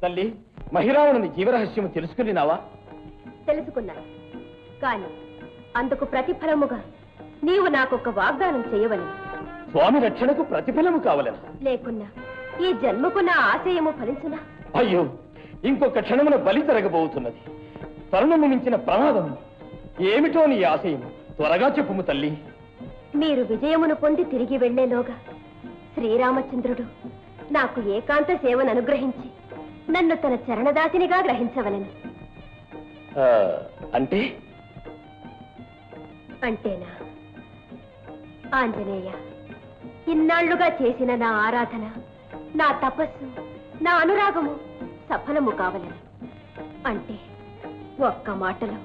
తల్లి, మహిరావణుని జీవరహస్యము తెలుసుకున్నావా? తెలుసుకున్నాను, కానీ అందుకు ప్రతిఫలముగా నీవు నాకొక వాగ్దానం చేయవలెను. స్వామి రక్షణకు ప్రతిఫలము కావలెను. లేకున్నా ఈ జన్మకు నా ఆశయము ఫలించునా? అయ్యో, ఇంకొక క్షణమున బలి జరగబోతున్నది. తరుణము మించిన ప్రమాదము. ఏమిటో నీ ఆశయము? త్వరగా చెప్పుము తల్లి. మీరు విజయమును పొంది తిరిగి వెళ్లేలోగా శ్రీరామచంద్రుడు నాకు ఏకాంత సేవను అనుగ్రహించి నన్ను తన చరణదాసినిగా గ్రహించవలెను. అంటే అంటేనా? ఆంజనేయ, ఇన్నాళ్లుగా చేసిన నా ఆరాధన, నా తపస్సు, నా అనురాగము సఫలము కావలెను. అంటే ఒక్క మాటలో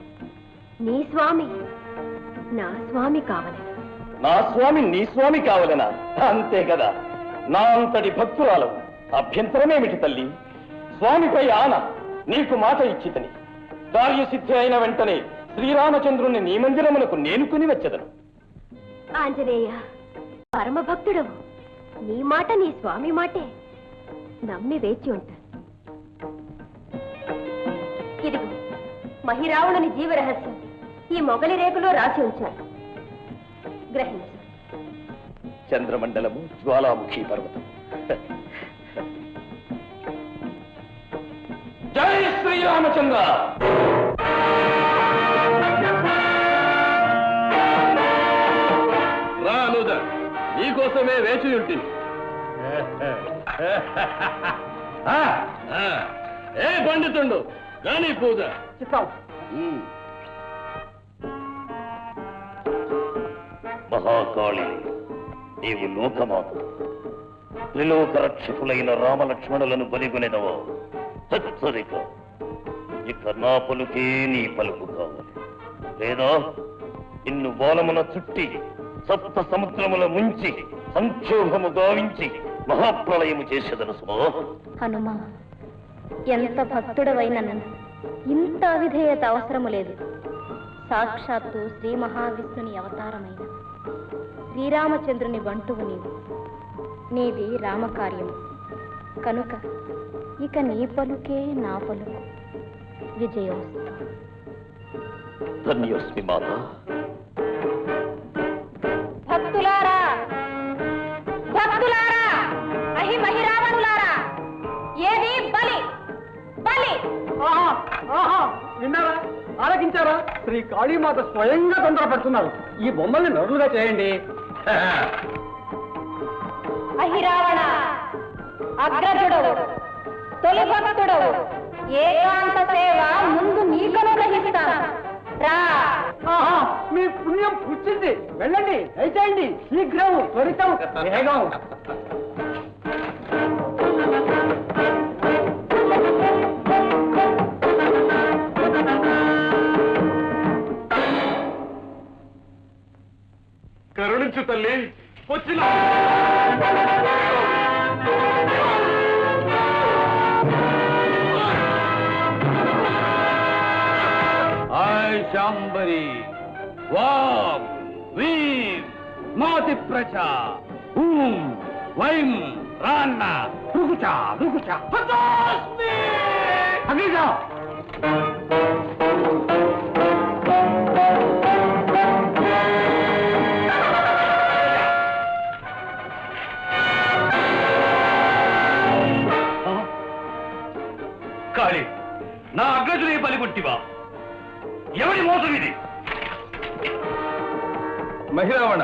నీ స్వామి నా స్వామి కావలెను. నా స్వామి నీ స్వామి కావలెనా? అంతే కదా. నా అంతటి భక్తురాలు. అభ్యంతరమేమిటి తల్లి? స్వామిపై ఆన నీకు మాట ఇచ్చితని. కార్యసిద్ధి అయిన వెంటనే శ్రీరామచంద్రుని నీ మందిరమునకు నేను కొని వచ్చేదను. ఆంజనేయ, పరమ భక్తుడవు. నీ మాట నీ స్వామి మాటే. నమ్మి వేచి ఉంటాను. ఇదిగో మహిరావణుని జీవరహస్యం ఈ మొగలి రేకులో రాసి ఉంచాను. గ్రహించు. చంద్రమండలము, జ్వాలాముఖి పర్వతం. జై శ్రీరామచంద్ర. రానుద, నీకోసమే వేచి ఉంటుంది. ఏ పండితుండు కానీ పూజ మహాకాళి, నీవు లోకమాత. త్రిలోక రక్షకులైన రామలక్ష్మణులను బలిగొనెదవో హెచ్చరిక. ఇక నా పలుకే నీ పలుకు కావాలి, లేదా నిన్ను బాలమున చుట్టి సప్త సముద్రముల ముంచి సంక్షోభము గావించి మహాప్రళయము చేసేదను. హనుమా, ఎంత భక్తుడవైన ఇంత అవిధేయత అవసరము లేదు. సాక్షాత్తు శ్రీ మహావిష్ణుని అవతారమైన శ్రీరామచంద్రుని బంటువు నీవు. నీది రామకార్యము కనుక ఇక నీ పలుకే నా పలుకు. విజయోస్తు. ధన్యోస్మి మాత. భక్తులారా, భక్తులారా, మహిరావణులారా, ఏది బలి బలి. విన్నారా? ఆలకించారా? శ్రీ కాళీమాత స్వయంగా తొందరపడుతున్నారు. ఈ బొమ్మల్ని నరులుగా చేయండి. అహిరావణ, అగ్రజుడవు, తొలి భక్తుడవు, ఏకాంత సేవ ముందు నీకను గ్రహిస్తాను. రా. మీ పుణ్యం పుచ్చింది. వెళ్ళండి, దయచేయండి. శీఘ్రం, త్వరితం, వేగం. కరుణించు తల్లి. వచ్చిన శాంబరి, వాం వీం మాతి ప్రచ హూం వైం రాన్న రుకుచ రుకుచ హతోస్మి అభిగా. కాళీ, నా అగ్రజుని బలిగొట్టివా? ఎవరి మోసం ఇది? మహిరావణ,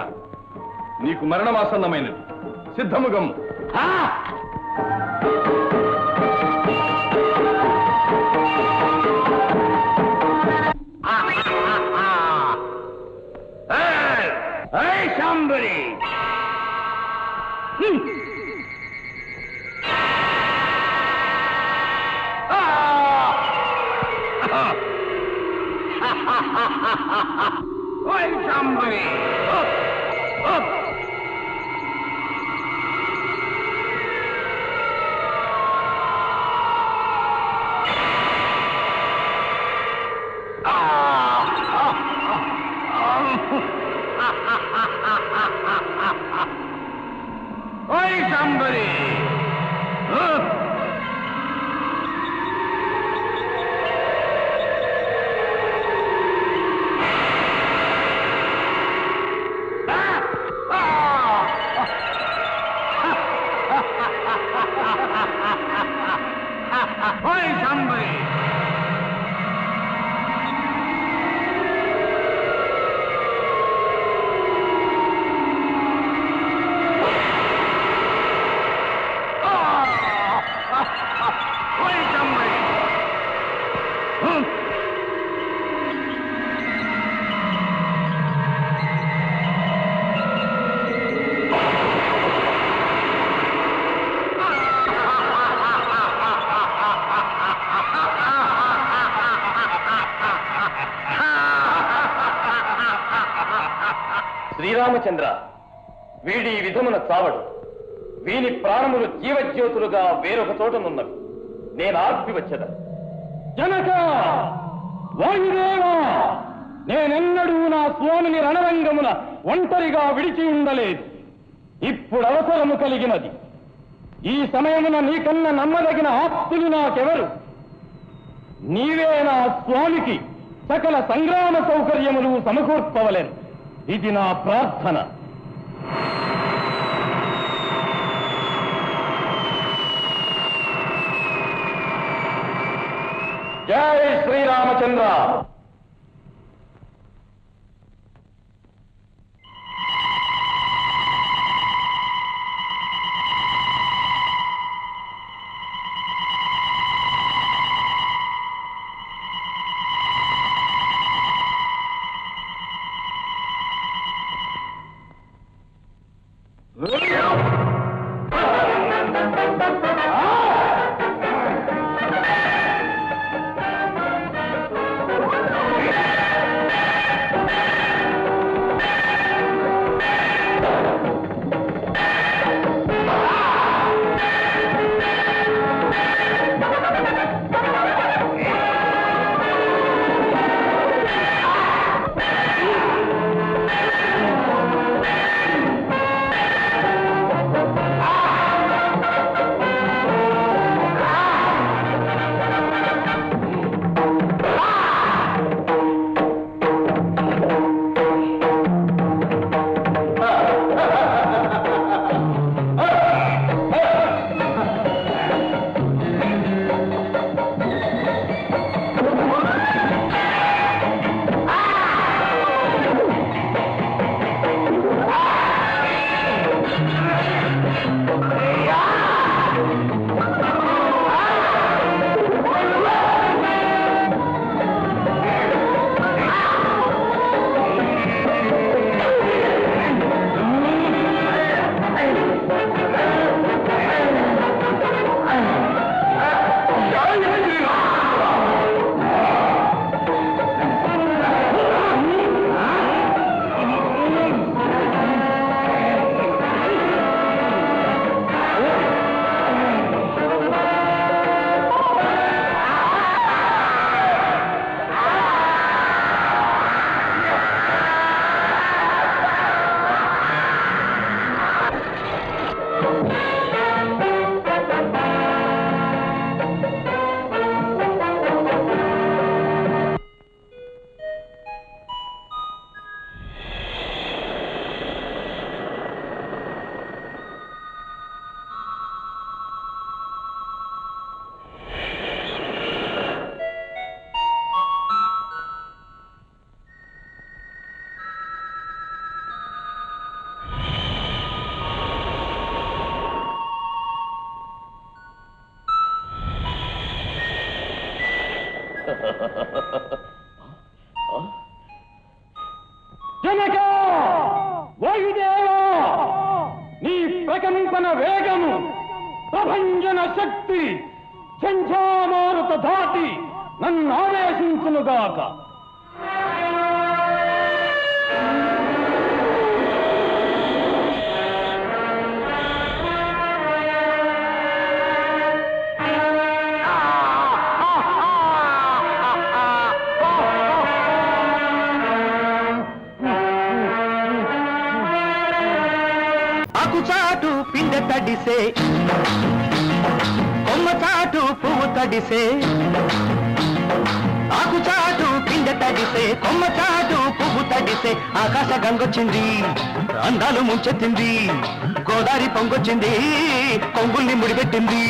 నీకు మరణమాసన్నమైనది. సిద్ధముగం. శాంబరి, ఓయ్ శాంబరి, ఓయ్ శాంబరి, ఓయ్ శాంబరి! ఓయ్ శాంబరి! శ్రీరామచంద్ర, వీడి ఈ విధమున చావడు. వీని ప్రాణములు జీవజ్యోతులుగా వేరొక చోటనున్నవి. నేను ఆర్పి వచ్చద. జనక, వాయుదేవా, నేనెన్నడూ నా స్వామిని రణరంగమున ఒంటరిగా విడిచి ఉండలేదు. ఇప్పుడు అవసరము కలిగినది. ఈ సమయమున నీకన్నా నమ్మదగిన ఆప్తులు నాకెవరు? నీవే నా స్వామికి సకల సంగ్రామ సౌకర్యములు సమకూర్పవలేను. ఇది నా ప్రార్థన. జై శ్రీరామచంద్ర. జనక, వాయుదేవా, నీ ప్రకంపన వేగము, ప్రభంజన శక్తి ఝంఝామారుత ధాటి నన్ను ఆవేశించునుగాక. చాటు పిండ తడిసే, కొమ్మ చాటు పువ్వు తడిసే. ఆకు చాటు పిండ తడిసే, కొమ్మ చాటు పువ్వు తడిసే. ఆకాశ గంగొచ్చింది, అందాలు ముంచెత్తింది. గోదారి పొంగొచ్చింది, కొంగుల్ని ముడిపెట్టింది.